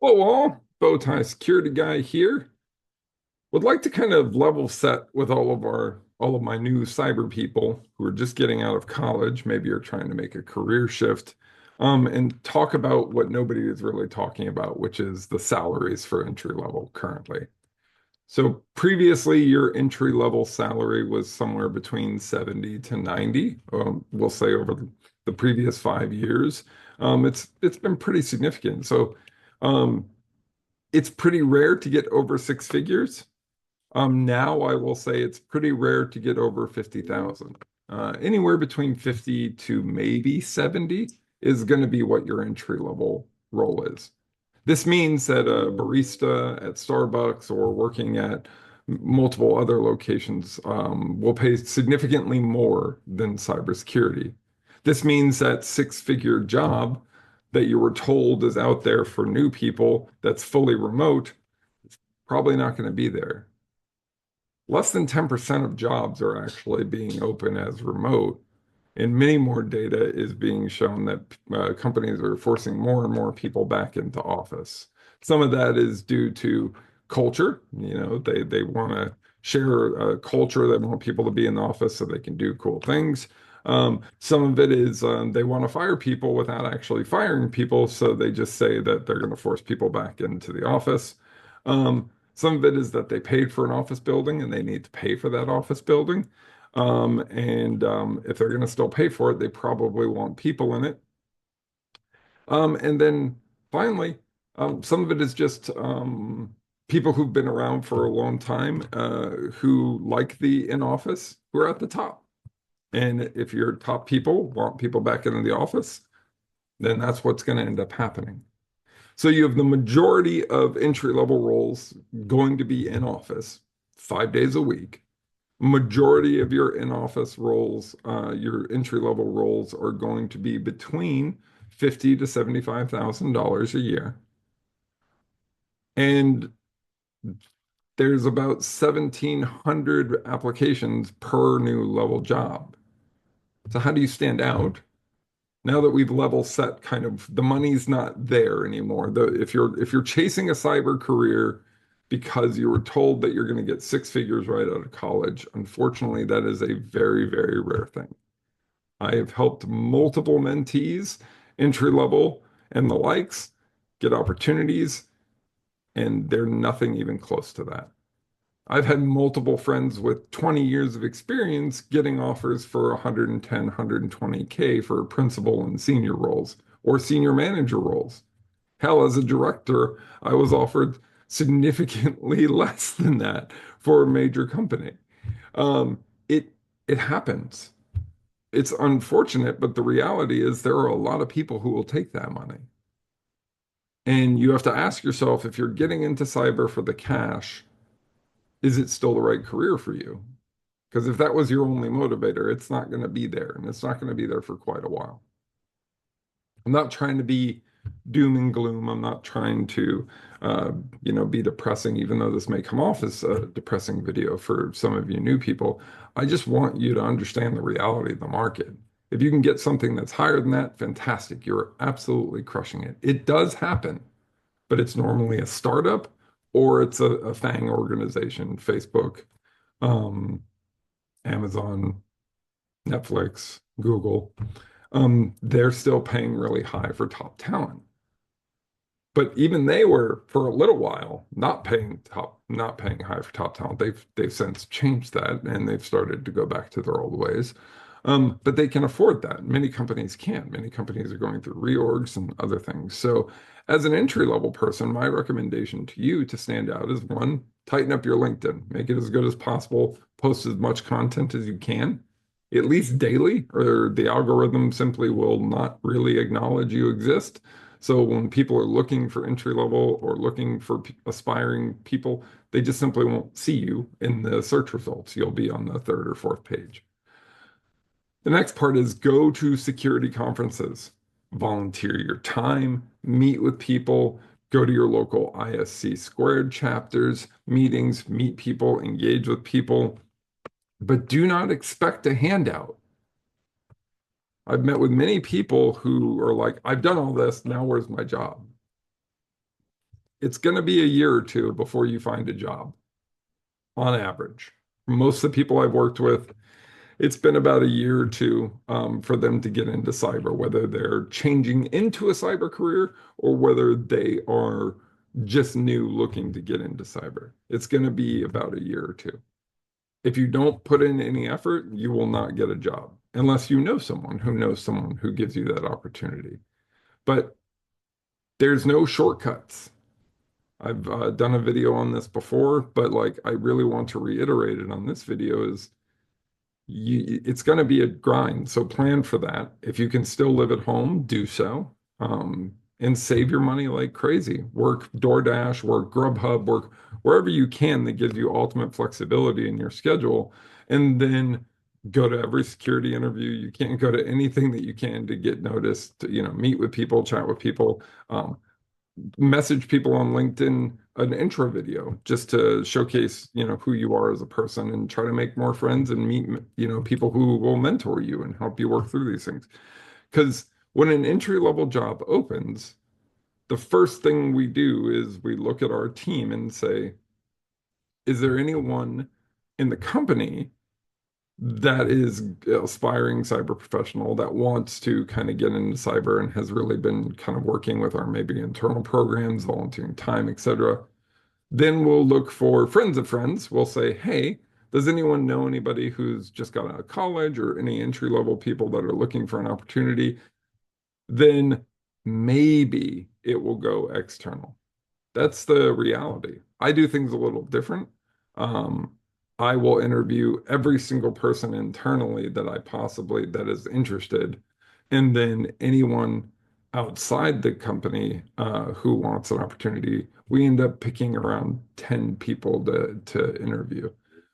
Oh, all bow tie security guy here. Would like to kind of level set with all of my new cyber people who are just getting out of college, maybe are trying to make a career shift, and talk about what nobody is really talking about, which is the salaries for entry level currently. So previously, your entry level salary was somewhere between 70 to 90. We'll say over the previous 5 years. It's been pretty significant. So um, it's pretty rare to get over six figures. Now I will say it's pretty rare to get over 50,000. Anywhere between 50 to maybe 70 is going to be what your entry level role is. This means that a barista at Starbucks or working at multiple other locations will pay significantly more than cybersecurity. This means that six-figure job that you were told is out there for new people that's fully remote, probably not going to be there. Less than 10% of jobs are actually being open as remote, and many more data is being shown that companies are forcing more and more people back into office. Some of that is due to culture. They want to share a culture. They want people to be in the office so they can do cool things. Some of it is they want to fire people without actually firing people, so they just say that they're going to force people back into the office. Some of it is that they paid for an office building and they need to pay for that office building. And if they're going to still pay for it, they probably want people in it. And then finally, some of it is just people who've been around for a long time who like the in office, who are at the top. And if your top people want people back into the office, then that's what's going to end up happening. So you have the majority of entry level roles going to be in office 5 days a week. Majority of your in-office roles, your entry-level roles are going to be between 50 to $75,000 a year. And there's about 1,700 applications per new level job. So how do you stand out? Now that we've level set, kind of the money's not there anymore. If you're chasing a cyber career because you were told that you're going to get six figures right out of college, unfortunately, that is a very, very rare thing. I have helped multiple mentees, entry level and the likes, get opportunities, and they're nothing even close to that. I've had multiple friends with 20 years of experience getting offers for 110, 120K for principal and senior roles or senior manager roles. Hell, as a director, I was offered significantly less than that for a major company. Um, it it happens. It's unfortunate, but the reality is there are a lot of people who will take that money. And you have to ask yourself if you're getting into cyber for the cash, is it still the right career for you? Because if that was your only motivator, it's not going to be there, and it's not going to be there for quite a while. I'm not trying to be doom and gloom. I'm not trying to, be depressing, even though this may come off as a depressing video for some of you new people. I just want you to understand the reality of the market. If you can get something that's higher than that, fantastic. You're absolutely crushing it. It does happen, but it's normally a startup or it's a FANG organization, Facebook, um, Amazon, Netflix, Google. They're still paying really high for top talent. But even they were for a little while not paying high for top talent. They've since changed that and they've started to go back to their old ways. But they can afford that. Many companies can't. Many companies are going through reorgs and other things. So as an entry level person, my recommendation to you to stand out is one, tighten up your LinkedIn, make it as good as possible, post as much content as you can, at least daily, or the algorithm simply will not really acknowledge you exist. So when people are looking for entry level or looking for aspiring people, they just simply won't see you in the search results. You'll be on the third or fourth page. The next part is go to security conferences, volunteer your time, meet with people, go to your local ISC squared chapters, meetings, meet people, engage with people, but do not expect a handout. I've met with many people who are like, I've done all this, now where's my job? it's going to be a year or two before you find a job on average. Most of the people I've worked with, it's been about a year or two for them to get into cyber, whether they're changing into a cyber career or whether they are just new looking to get into cyber. It's going to be about a year or two. If you don't put in any effort, you will not get a job unless you know someone who knows someone who gives you that opportunity. But there's no shortcuts. I've done a video on this before, but like I really want to reiterate it on this video is it's going to be a grind. So plan for that. If you can still live at home, do so. And save your money like crazy. Work DoorDash, work Grubhub, work wherever you can that gives you ultimate flexibility in your schedule. And then go to every security interview. You can't go to anything that you can to get noticed, meet with people, chat with people. Message people on LinkedIn an intro video just to showcase, who you are as a person and try to make more friends and meet, people who will mentor you and help you work through these things. Because when an entry level job opens, the first thing we do is we look at our team and say, is there anyone in the company that is aspiring cyber professional that wants to kind of get into cyber and has really been kind of working with our maybe internal programs, volunteering time, etc. Then we'll look for friends of friends. We'll say, hey, does anyone know anybody who's just got out of college or any entry level people that are looking for an opportunity? Then maybe it will go external. That's the reality. I do things a little different. Um, I will interview every single person internally that is interested, and then anyone outside the company who wants an opportunity. We end up picking around 10 people to interview.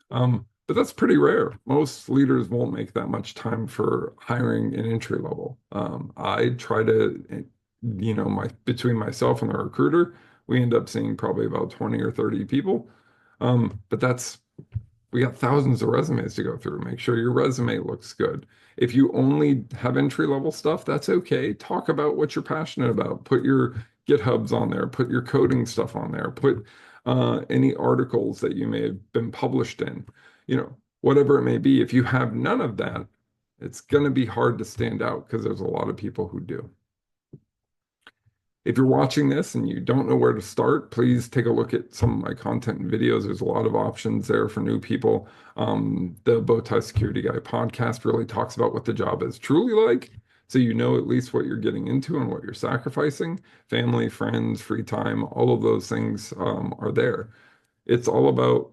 But that's pretty rare. Most leaders won't make that much time for hiring an entry level. I try to, between myself and the recruiter, we end up seeing probably about 20 or 30 people. But we got thousands of resumes to go through. Make sure your resume looks good. If you only have entry level stuff, that's okay. Talk about what you're passionate about. Put your GitHubs on there, put your coding stuff on there, put any articles that you may have been published in, whatever it may be. If you have none of that, it's going to be hard to stand out because there's a lot of people who do. If you're watching this and you don't know where to start, please take a look at some of my content and videos. There's a lot of options there for new people. The Bowtie Security Guy podcast really talks about what the job is truly like, so you know at least what you're getting into and what you're sacrificing. Family, friends, free time, all of those things are there. It's all about,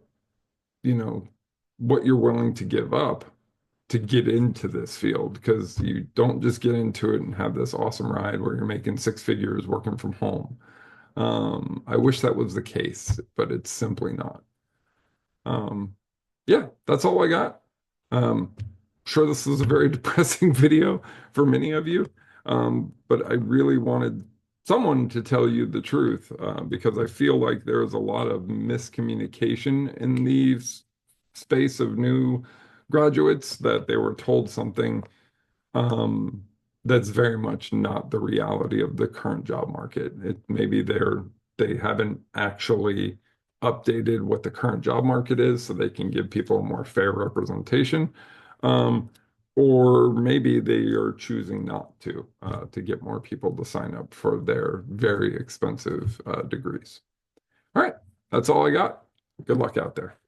what you're willing to give up to get into this field, because you don't just get into it and have this awesome ride where you're making six figures working from home. I wish that was the case, but it's simply not. Um, yeah, that's all I got. Sure, this is a very depressing video for many of you, but I really wanted someone to tell you the truth because I feel like there's a lot of miscommunication in the space of new graduates, that they were told something um, that's very much not the reality of the current job market. Maybe they haven't actually updated what the current job market is so they can give people a more fair representation. Um, or maybe they are choosing not to get more people to sign up for their very expensive degrees. All right, that's all I got. Good luck out there.